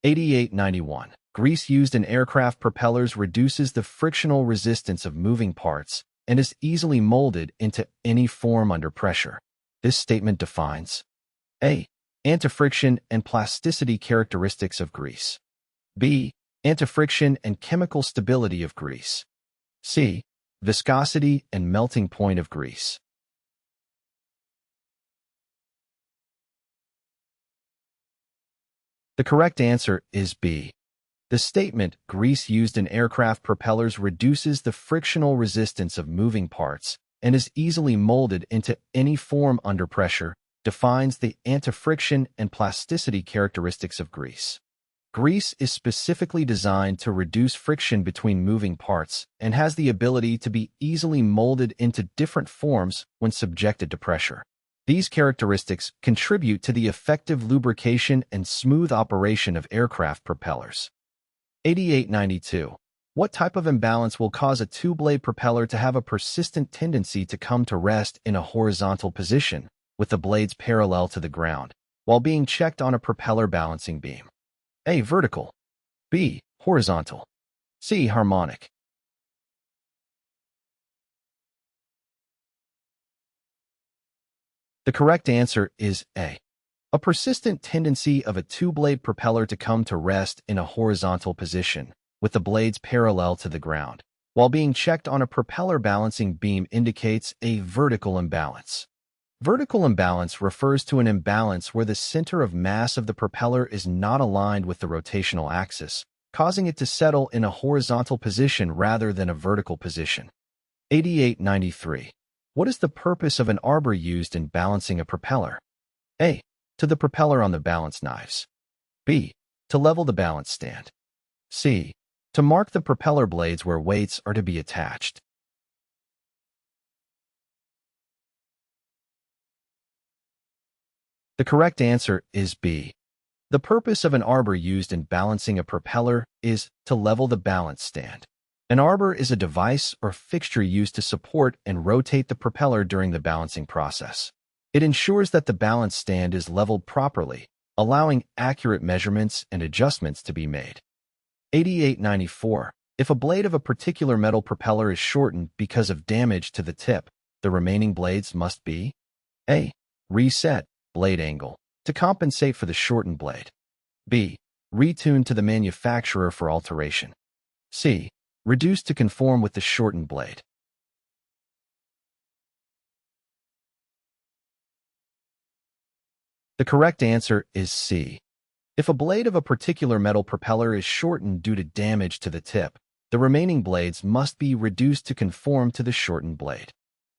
8891. Grease used in aircraft propellers reduces the frictional resistance of moving parts and is easily molded into any form under pressure. This statement defines A. Antifriction and plasticity characteristics of grease. B. Antifriction and chemical stability of grease. C. Viscosity and melting point of grease. The correct answer is B. The statement, grease used in aircraft propellers reduces the frictional resistance of moving parts and is easily molded into any form under pressure, defines the antifriction and plasticity characteristics of grease. Grease is specifically designed to reduce friction between moving parts and has the ability to be easily molded into different forms when subjected to pressure. These characteristics contribute to the effective lubrication and smooth operation of aircraft propellers. 8892. What type of imbalance will cause a two-blade propeller to have a persistent tendency to come to rest in a horizontal position, with the blades parallel to the ground, while being checked on a propeller balancing beam? A. Vertical. B. Horizontal. C. Harmonic. The correct answer is A. A persistent tendency of a two-blade propeller to come to rest in a horizontal position, with the blades parallel to the ground, while being checked on a propeller balancing beam indicates a vertical imbalance. Vertical imbalance refers to an imbalance where the center of mass of the propeller is not aligned with the rotational axis, causing it to settle in a horizontal position rather than a vertical position. 8893. What is the purpose of an arbor used in balancing a propeller? A. To the propeller on the balance knives. B. To level the balance stand. C. To mark the propeller blades where weights are to be attached. The correct answer is B. The purpose of an arbor used in balancing a propeller is to level the balance stand. An arbor is a device or fixture used to support and rotate the propeller during the balancing process. It ensures that the balance stand is leveled properly, allowing accurate measurements and adjustments to be made. 8894. If a blade of a particular metal propeller is shortened because of damage to the tip, the remaining blades must be A. Reset blade angle to compensate for the shortened blade. B. Retuned to the manufacturer for alteration. C. Reduced to conform with the shortened blade. The correct answer is C. If a blade of a particular metal propeller is shortened due to damage to the tip, the remaining blades must be reduced to conform to the shortened blade.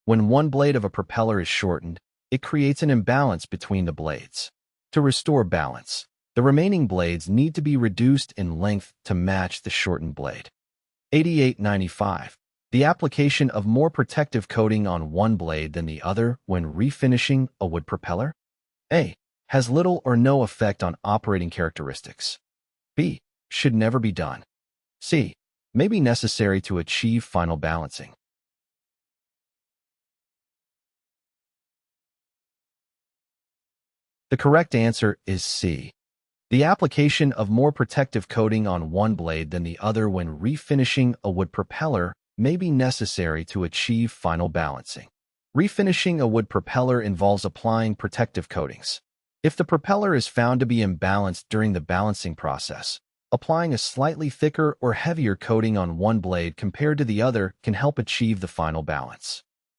When one blade of a propeller is shortened, it creates an imbalance between the blades. To restore balance, the remaining blades need to be reduced in length to match the shortened blade. 8895. The application of more protective coating on one blade than the other when refinishing a wood propeller? A. Has little or no effect on operating characteristics. B. Should never be done. C. May be necessary to achieve final balancing. The correct answer is C. The application of more protective coating on one blade than the other when refinishing a wood propeller may be necessary to achieve final balancing. Refinishing a wood propeller involves applying protective coatings. If the propeller is found to be imbalanced during the balancing process, applying a slightly thicker or heavier coating on one blade compared to the other can help achieve the final balance.